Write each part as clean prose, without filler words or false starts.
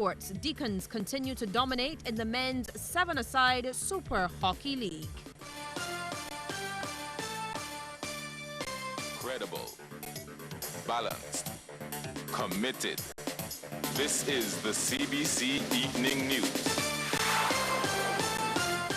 sports, Deacons continue to dominate in the men's 7-a-side Super Hockey League. Credible, balanced, committed. This is the CBC Evening News.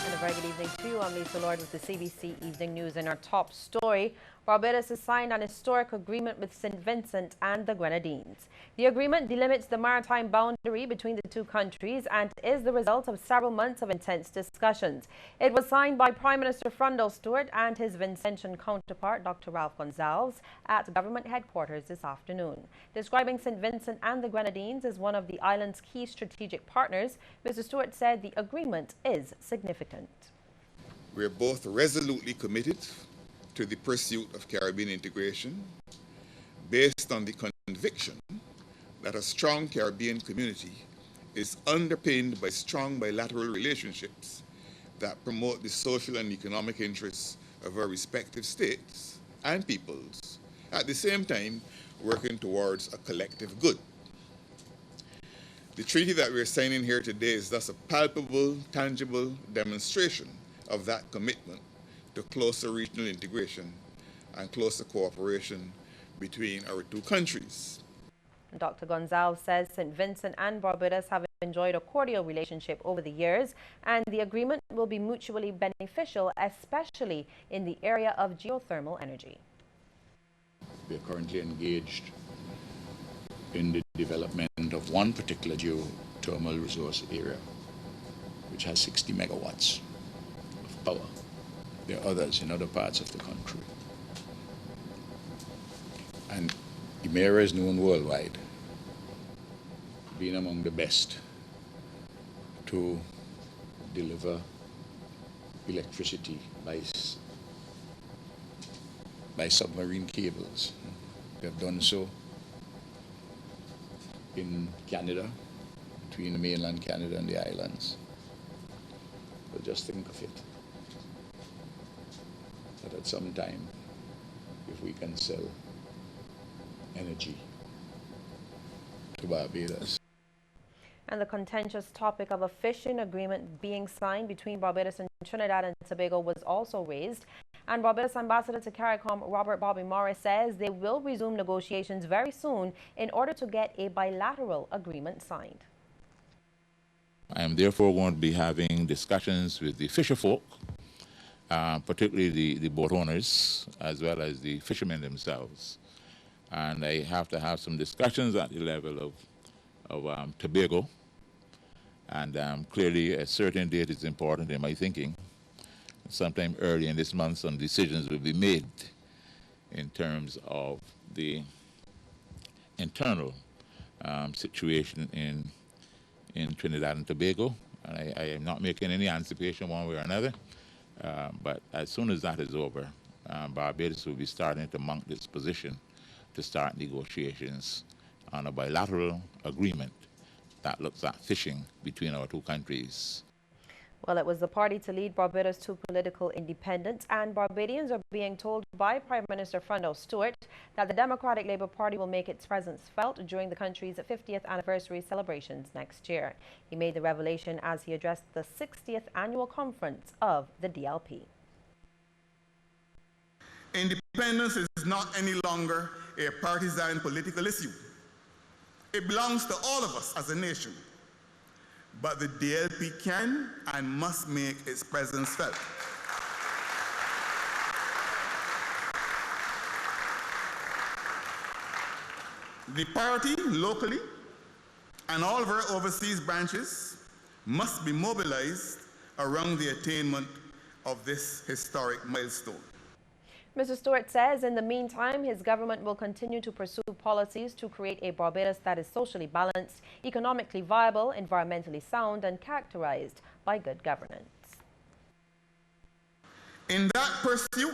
And a very good evening to you. I'm Lisa Lord with the CBC Evening News. In our top story, Barbados has signed an historic agreement with St. Vincent and the Grenadines. The agreement delimits the maritime boundary between the two countries and is the result of several months of intense discussions. It was signed by Prime Minister Frundle Stewart and his Vincentian counterpart, Dr. Ralph Gonsalves, at government headquarters this afternoon. Describing St. Vincent and the Grenadines as one of the island's key strategic partners, Mr. Stewart said the agreement is significant. We are both resolutely committed to the pursuit of Caribbean integration based on the conviction that a strong Caribbean community is underpinned by strong bilateral relationships that promote the social and economic interests of our respective states and peoples, at the same time working towards a collective good. The treaty that we are signing here today is thus a palpable, tangible demonstration of that commitment to closer regional integration and closer cooperation between our two countries. Dr. Gonsalves says St. Vincent and Barbados have enjoyed a cordial relationship over the years, and the agreement will be mutually beneficial, especially in the area of geothermal energy. We are currently engaged in the development of one particular geothermal resource area, which has 60 megawatts of power. There are others in other parts of the country. And Emera is known worldwide, being among the best to deliver electricity by submarine cables. They have done so in Canada, between the mainland Canada and the islands. But just think of it, that at some time, if we can sell energy to Barbados. And the contentious topic of a fishing agreement being signed between Barbados and Trinidad and Tobago was also raised. And Barbados Ambassador to CARICOM, Robert Bobby Morris, says they will resume negotiations very soon in order to get a bilateral agreement signed. I am therefore going to be having discussions with the fisherfolk, particularly the boat owners, as well as the fishermen themselves. And I have to have some discussions at the level of Tobago. And clearly a certain date is important in my thinking. Sometime early in this month, some decisions will be made in terms of the internal situation in Trinidad and Tobago. And I am not making any anticipation one way or another. But as soon as that is over, Barbados will be starting to mount this position to start negotiations on a bilateral agreement that looks at fishing between our two countries. Well, it was the party to lead Barbados to political independence, and Barbadians are being told by Prime Minister Frundle Stewart that the Democratic Labour Party will make its presence felt during the country's 50th anniversary celebrations next year. He made the revelation as he addressed the 60th annual conference of the DLP. Independence is not any longer a partisan political issue. It belongs to all of us as a nation. But the DLP can and must make its presence felt. The party locally and all of our overseas branches must be mobilized around the attainment of this historic milestone. Mr. Stewart says in the meantime, his government will continue to pursue policies to create a Barbados that is socially balanced, economically viable, environmentally sound, and characterized by good governance. In that pursuit,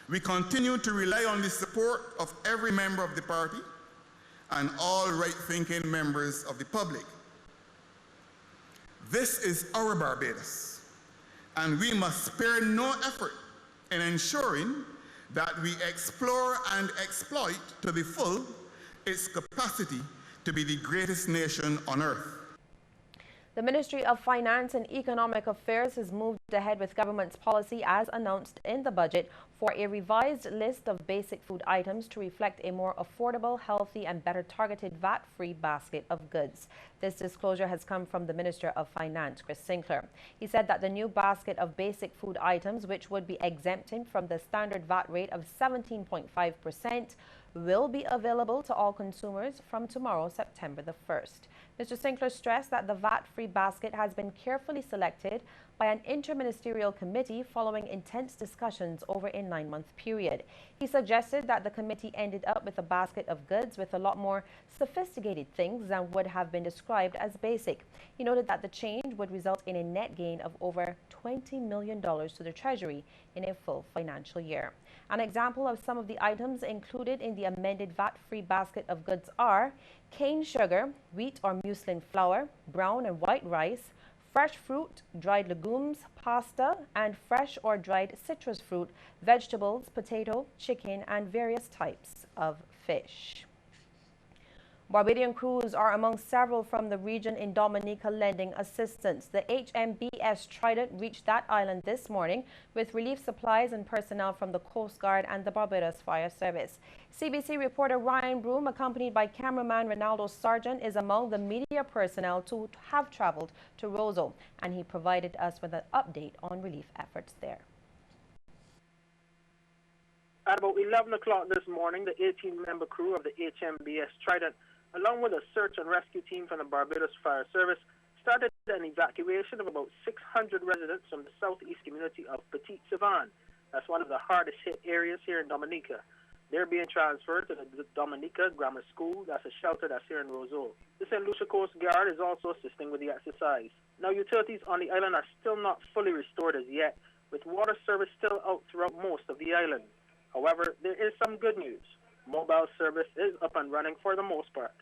we continue to rely on the support of every member of the party and all right-thinking members of the public. This is our Barbados, and we must spare no effort in ensuring that we explore and exploit to the full its capacity to be the greatest nation on earth. The Ministry of Finance and Economic Affairs has moved ahead with government's policy as announced in the budget for a revised list of basic food items to reflect a more affordable, healthy and better targeted VAT-free basket of goods. This disclosure has come from the Minister of Finance, Chris Sinclair. He said that the new basket of basic food items, which would be exempted from the standard VAT rate of 17.5%, will be available to all consumers from tomorrow, September the 1st. Mr. Sinclair stressed that the VAT-free basket has been carefully selected by an interministerial committee following intense discussions over a 9-month period. He suggested that the committee ended up with a basket of goods with a lot more sophisticated things than would have been described as basic. He noted that the change would result in a net gain of over $20 million to the Treasury in a full financial year. An example of some of the items included in the amended VAT-free basket of goods are cane sugar, wheat or muslin flour, brown and white rice, fresh fruit, dried legumes, pasta, and fresh or dried citrus fruit, vegetables, potato, chicken, and various types of fish. Barbadian crews are among several from the region in Dominica lending assistance. The HMBS Trident reached that island this morning with relief supplies and personnel from the Coast Guard and the Barbados Fire Service. CBC reporter Ryan Broom, accompanied by cameraman Ronaldo Sargent, is among the media personnel to have traveled to Roseau, and he provided us with an update on relief efforts there. At about 11 o'clock this morning, the 18-member crew of the HMBS Trident, along with a search and rescue team from the Barbados Fire Service, started an evacuation of about 600 residents from the southeast community of Petite Savanne. That's one of the hardest hit areas here in Dominica. They're being transferred to the Dominica Grammar School. That's a shelter that's here in Roseau. The St. Lucia Coast Guard is also assisting with the exercise. Now, utilities on the island are still not fully restored as yet, with water service still out throughout most of the island. However, there is some good news. Mobile service is up and running for the most part.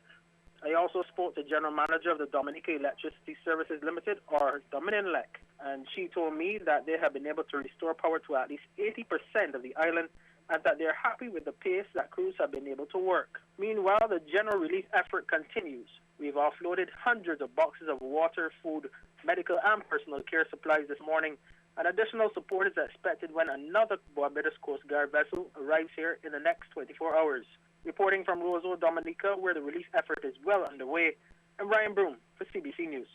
I also spoke to General Manager of the Dominica Electricity Services Limited, or Dominionlec, and she told me that they have been able to restore power to at least 80% of the island and that they're happy with the pace that crews have been able to work. Meanwhile, the general relief effort continues. We've offloaded hundreds of boxes of water, food, medical and personal care supplies this morning, and additional support is expected when another Barbados Coast Guard vessel arrives here in the next 24 hours. Reporting from Roseau, Dominica, where the relief effort is well underway, I'm Ryan Broom for CBC News.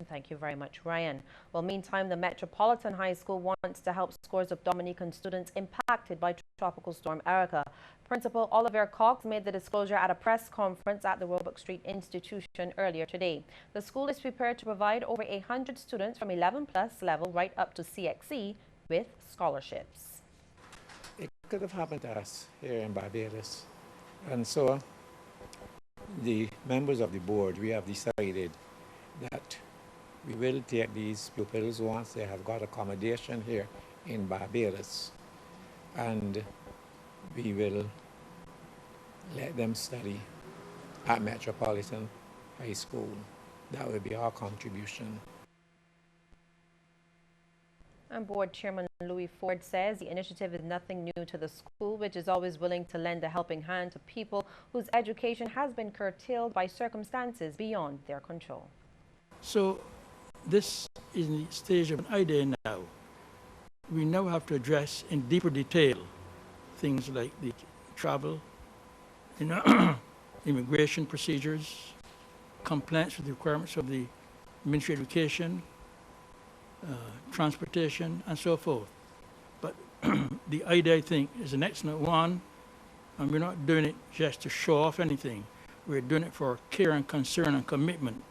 Thank you very much, Ryan. Well, meantime, the Metropolitan High School wants to help scores of Dominican students impacted by Tropical Storm Erica. Principal Oliver Cox made the disclosure at a press conference at the Roebuck Street Institution earlier today. The school is prepared to provide over 100 students from 11+ level right up to CXE with scholarships. It could have happened to us here in Barbados. And so the members of the board, we have decided that we will take these pupils once they have got accommodation here in Barbados, and we will let them study at Metropolitan High School. That will be our contribution. And board chairman Louis Ford says the initiative is nothing new to the school, which is always willing to lend a helping hand to people whose education has been curtailed by circumstances beyond their control. So this is the stage of an idea now. We now have to address in deeper detail things like the travel, immigration procedures, compliance with the requirements of the Ministry of Education, transportation, and so forth. But the idea, I think, is an excellent one, and we're not doing it just to show off anything. We're doing it for care and concern and commitment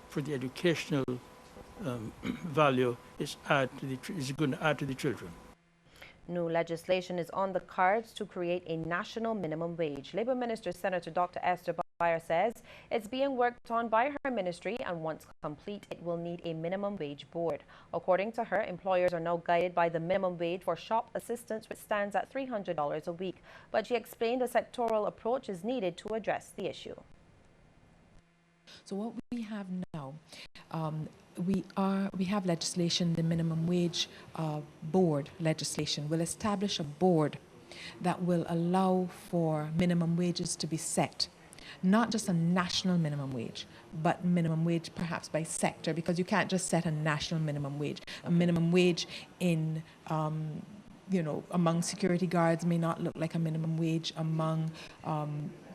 for the educational value is going to add to the children. New legislation is on the cards to create a national minimum wage. Labour Minister Senator Dr. Esther Bayer says it's being worked on by her ministry, and once complete, it will need a minimum wage board. According to her, employers are now guided by the minimum wage for shop assistants, which stands at $300 a week. But she explained a sectoral approach is needed to address the issue. So what we have now, we have legislation, the minimum wage board legislation will establish a board that will allow for minimum wages to be set. not just a national minimum wage, but minimum wage perhaps by sector, because you can't just set a national minimum wage. A minimum wage in among security guards may not look like a minimum wage among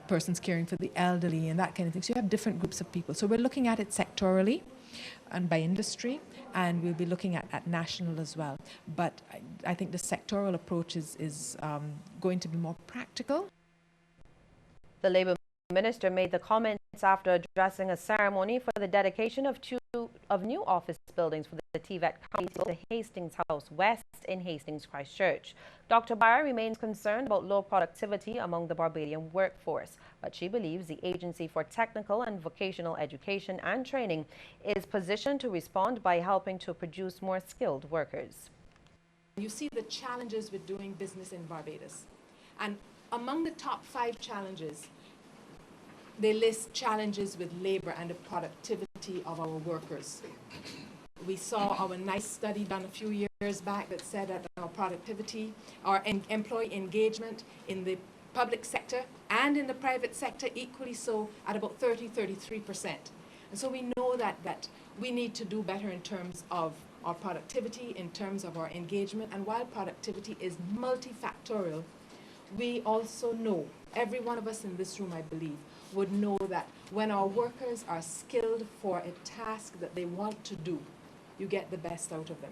persons caring for the elderly and that kind of thing. So you have different groups of people. So we're looking at it sectorally and by industry, and we'll be looking at national as well. But I think the sectoral approach is going to be more practical. The Labour Minister made the comments after addressing a ceremony for the dedication of two new office buildings for the TVET Council to Hastings House West in Hastings, Christchurch. Dr. Bayer remains concerned about low productivity among the Barbadian workforce, but she believes the Agency for Technical and Vocational Education and Training is positioned to respond by helping to produce more skilled workers. You see the challenges with doing business in Barbados, and among the top 5 challenges, they list challenges with labor and the productivity of our workers. We saw our NICE study done a few years back that said that our productivity, our employee engagement in the public sector and in the private sector equally so at about 33%. And so we know that we need to do better in terms of our productivity, in terms of our engagement. And while productivity is multifactorial, we also know, every one of us in this room, I believe, would know that when our workers are skilled for a task that they want to do, you get the best out of them.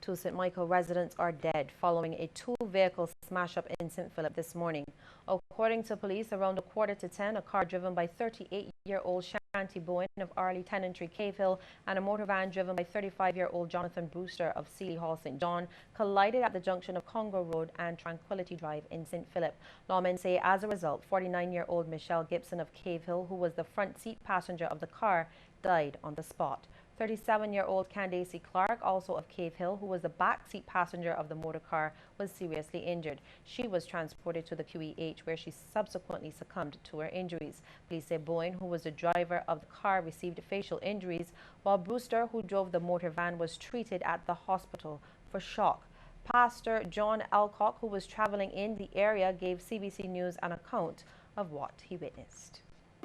2 St. Michael residents are dead following a 2-vehicle smash-up in St. Philip this morning. According to police, around 9:45, a car driven by 38-year-old Shanti Bowen of Arley Tenantry, Cave Hill, and a motor van driven by 35-year-old Jonathan Brewster of Sealy Hall, St. John, collided at the junction of Congo Road and Tranquility Drive in St. Philip. Lawmen say as a result, 49-year-old Michelle Gibson of Cave Hill, who was the front seat passenger of the car, died on the spot. 37-year-old Candace Clark, also of Cave Hill, who was the backseat passenger of the motor car, was seriously injured. She was transported to the QEH, where she subsequently succumbed to her injuries. Police say Bowen, who was the driver of the car, received facial injuries, while Brewster, who drove the motor van, was treated at the hospital for shock. Pastor John Alcock, who was traveling in the area, gave CBC News an account of what he witnessed.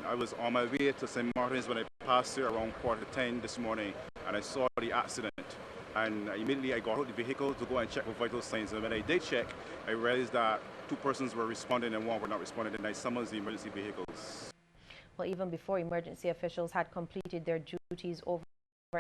I was on my way to St. Martin's when I passed here around 9:45 this morning, and I saw the accident. And immediately I got out of the vehicle to go and check for vital signs. And when I did check, I realized that 2 persons were responding and 1 were not responding, and I summoned the emergency vehicles. Well, even before emergency officials had completed their duties over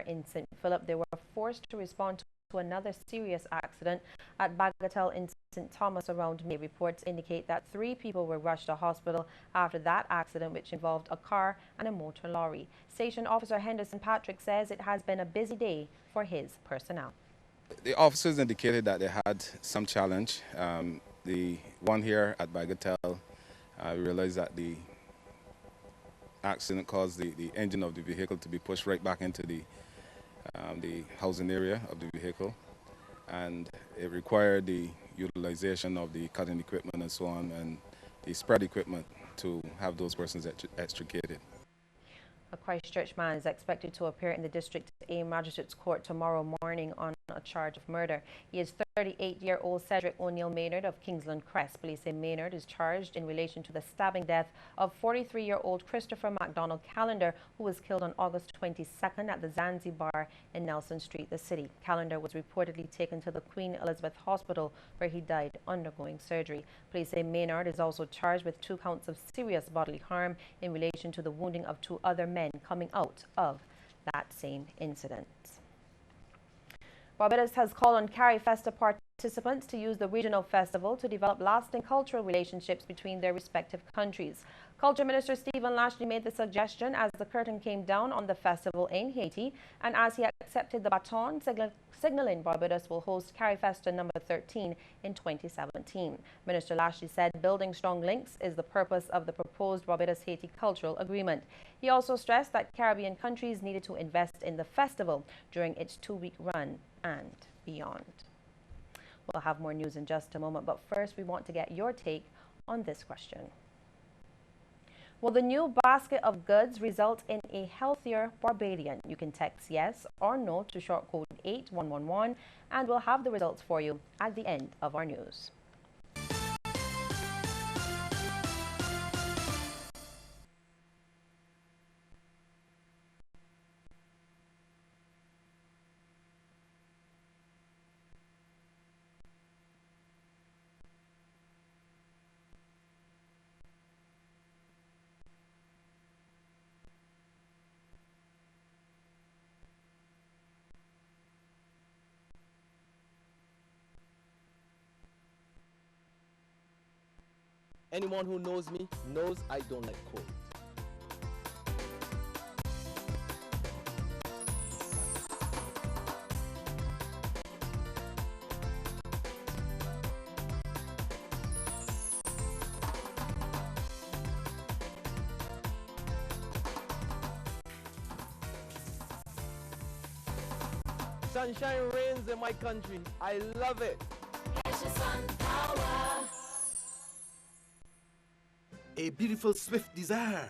in St. Philip, they were forced to respond to another serious accident at Bagatelle in St. Thomas around May. Reports indicate that 3 people were rushed to hospital after that accident, which involved a car and a motor lorry. Station Officer Henderson Patrick says it has been a busy day for his personnel. The officers indicated that they had some challenge. The one here at Bagatelle, we realized that the accident caused the engine of the vehicle to be pushed right back into the housing area of the vehicle, and it required the utilization of the cutting equipment and so on, and the spread equipment to have those persons extricated. A Christchurch man is expected to appear in the District A Magistrates Court tomorrow morning on a charge of murder. He is 38-year-old Cedric O'Neill Maynard of Kingsland Crest. Police say Maynard is charged in relation to the stabbing death of 43-year-old Christopher MacDonald Callender, who was killed on August 22nd at the Zanzibar in Nelson Street, the city. Callender was reportedly taken to the Queen Elizabeth Hospital, where he died undergoing surgery. Police say Maynard is also charged with 2 counts of serious bodily harm in relation to the wounding of 2 other men coming out of that same incident. Barbados has called on Carrie Festa participants to use the regional festival to develop lasting cultural relationships between their respective countries. Culture Minister Stephen Lashley made the suggestion as the curtain came down on the festival in Haiti, and as he accepted the baton, signaling Barbados will host Carrie Festa number 13 in 2017. Minister Lashley said building strong links is the purpose of the proposed Barbados-Haiti Cultural Agreement. He also stressed that Caribbean countries needed to invest in the festival during its 2-week run and beyond. We'll have more news in just a moment, but first we want to get your take on this question. Will the new basket of goods result in a healthier Barbadian? You can text yes or no to short code 8111, and we'll have the results for you at the end of our news. Anyone who knows me knows I don't like cold. Sunshine reigns in my country. I love it. A beautiful swift desire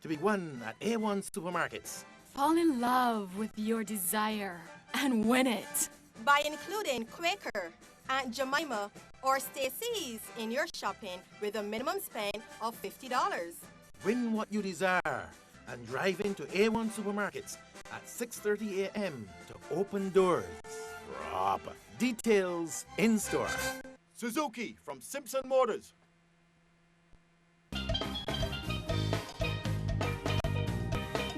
to be won at A1 supermarkets. Fall in love with your desire and win it. By including Quaker, Aunt Jemima, or Stacy's in your shopping with a minimum spend of $50. Win what you desire and drive into A1 supermarkets at 6:30 a.m. to open doors. Rob. Details in store. Suzuki from Simpson Motors.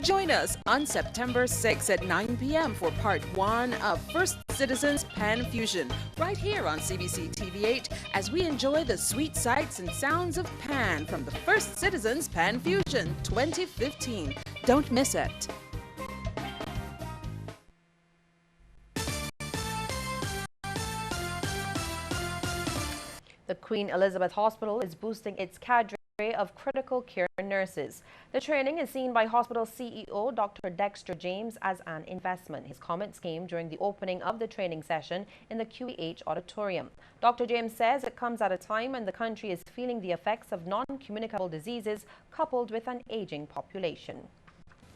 Join us on September 6th at 9 p.m. for part 1 of First Citizens Pan Fusion, right here on CBC TV8, as we enjoy the sweet sights and sounds of Pan from the First Citizens Pan Fusion 2015. Don't miss it. The Queen Elizabeth Hospital is boosting its cadre of critical care nurses. The training is seen by hospital CEO Dr. Dexter James as an investment. His comments came during the opening of the training session in the QEH auditorium. Dr. James says it comes at a time when the country is feeling the effects of non-communicable diseases coupled with an aging population.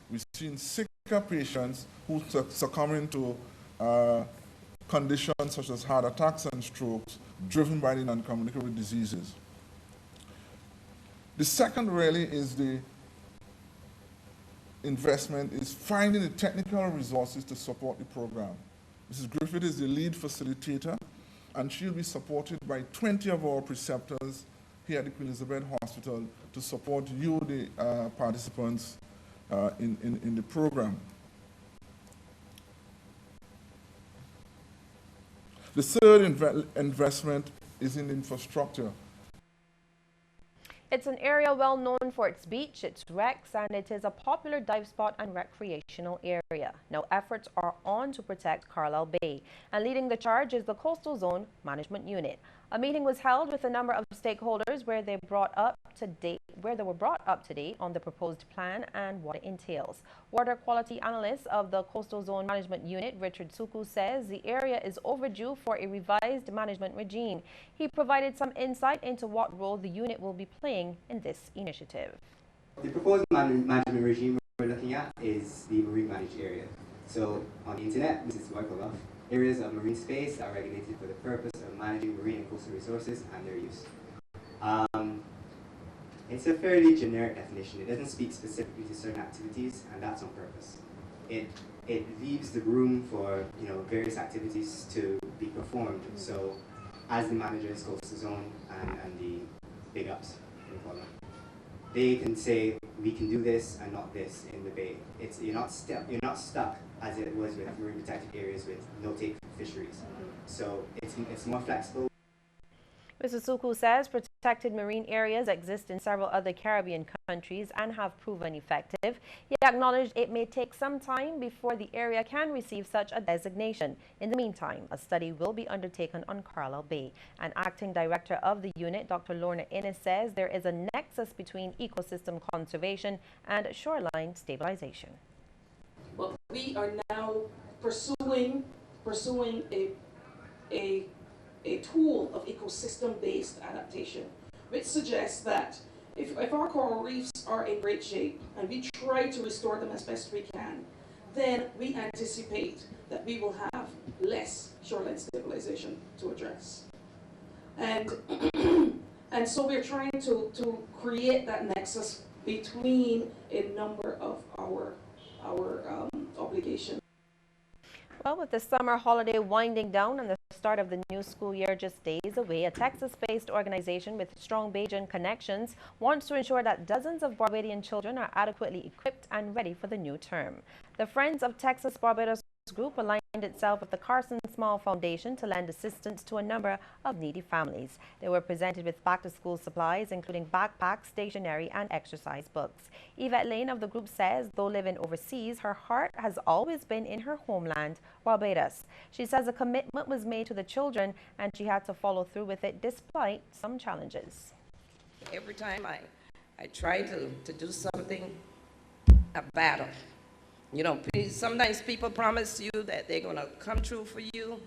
We've seen sicker patients who succumbing to conditions such as heart attacks and strokes driven by the non-communicable diseases. The second really is the investment is finding the technical resources to support the program. Mrs. Griffith is the lead facilitator, and she'll be supported by 20 of our preceptors here at the Queen Elizabeth Hospital to support you, the participants, in the program. The third investment is in infrastructure. It's an area well known for its beach, its wrecks, and it is a popular dive spot and recreational area. Now efforts are on to protect Carlisle Bay, and leading the charge is the Coastal Zone Management Unit. A meeting was held with a number of stakeholders where they were brought up to date on the proposed plan and what it entails. Water quality analyst of the Coastal Zone Management Unit, Richard Suku, says the area is overdue for a revised management regime. He provided some insight into what role the unit will be playing in this initiative. The proposed management regime we're looking at is the marine managed area. So on the internet, this is what I call off. Areas of marine space that are regulated for the purpose of managing marine and coastal resources and their use. It's a fairly generic definition. It doesn't speak specifically to certain activities, and that's on purpose. It leaves the room for various activities to be performed. So as the managers, Coastal Zone and the big ups, they can say we can do this and not this in the bay. You're not stuck as it was with marine protected areas with no-take fisheries. So it's more flexible. Mr. Suku says protected marine areas exist in several other Caribbean countries and have proven effective. He acknowledged it may take some time before the area can receive such a designation. In the meantime, a study will be undertaken on Carlisle Bay. An acting director of the unit, Dr. Lorna Innes, says there is a nexus between ecosystem conservation and shoreline stabilization. Well, we are now pursuing a tool of ecosystem-based adaptation, which suggests that if our coral reefs are in great shape and we try to restore them as best we can, then we anticipate that we will have less shoreline stabilization to address. And and so we're trying to create that nexus between a number of our obligations. Well, with the summer holiday winding down and the start of the new school year just days away, a Texas-based organization with strong Bajan connections wants to ensure that dozens of Barbadian children are adequately equipped and ready for the new term. The Friends of Texas Barbados group, aligned itself with the Carson Small Foundation to lend assistance to a number of needy families. They were presented with back-to-school supplies, including backpacks, stationery, and exercise books. Yvette Lane of the group says, though living overseas, her heart has always been in her homeland, Barbados. She says a commitment was made to the children, and she had to follow through with it despite some challenges. Every time I try to do something, a battle. You know, sometimes people promise you that they're going to come true for you,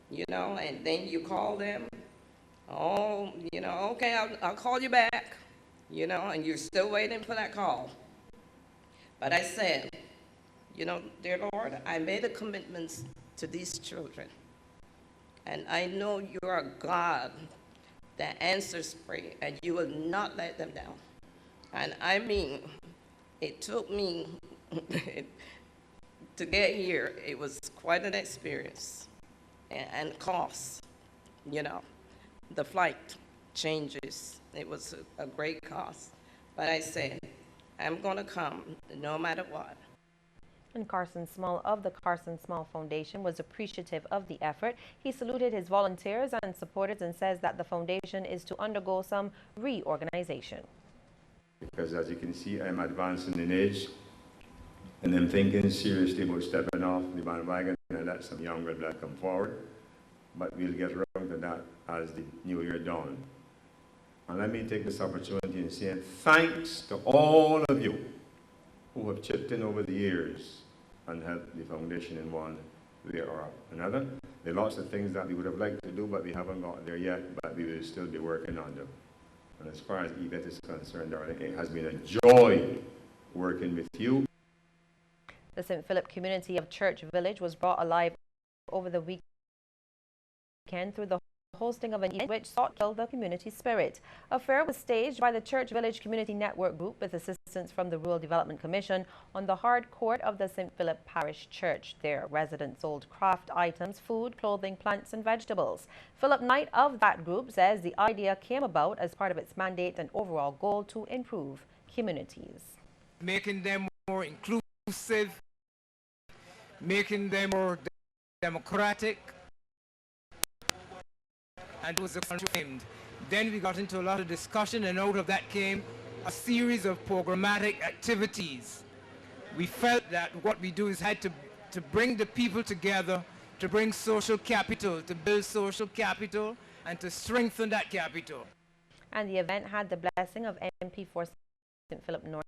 you know, and then you call them. Oh, you know, okay, I'll call you back, you know, and you're still waiting for that call. But I said, you know, dear Lord, I made a commitment to these children. And I know you're a God that answers prayer, and you will not let them down. And I mean, it took me to get here. It was quite an experience and cost, you know. The flight changes. It was a great cost. But I said, I'm going to come no matter what. And Carson Small of the Carson Small Foundation was appreciative of the effort. He saluted his volunteers and supporters and says that the foundation is to undergo some reorganization. Because as you can see, I'm advancing in age, and I'm thinking seriously about stepping off the bandwagon and let some younger blood come forward. But we'll get around to that as the new year dawns. And let me take this opportunity and say thanks to all of you who have chipped in over the years and helped the foundation in one way or another. There are lots of things that we would have liked to do, but we haven't got there yet, but we will still be working on them. And as far as Yvette is concerned, darling, it has been a joy working with you. The St. Philip community of Church Village was brought alive over the weekend through the hosting of an event which sought to build the community spirit. A fair was staged by the Church Village Community Network Group with assistance from the Rural Development Commission on the hard court of the St. Philip Parish Church. There, residents sold craft items, food, clothing, plants and vegetables. Philip Knight of that group says the idea came about as part of its mandate and overall goal to improve communities. Making them more inclusive, making them more democratic, and it was a aimed. Then we got into a lot of discussion, and out of that came a series of programmatic activities. We felt that what we do is had to bring the people together, to bring social capital, to build social capital, and to strengthen that capital. And the event had the blessing of MP for St. Philip North,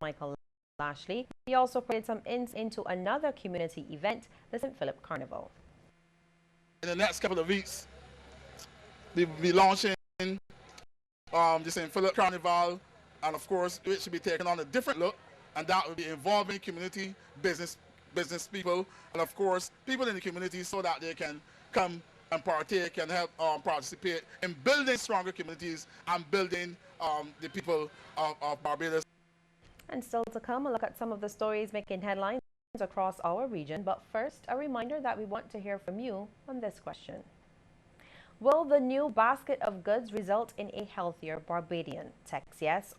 Michael Lashley. He also played some into another community event, the St. Philip Carnival. In the next couple of weeks, we will be launching the St. Philip Carnival, and of course, it should be taking on a different look, and that will be involving community business people, and of course, people in the community so that they can come and partake and help participate in building stronger communities and building the people of Barbados. And still to come, a look at some of the stories making headlines across our region. But first, a reminder that we want to hear from you on this question. Will the new basket of goods result in a healthier Barbadian? Text yes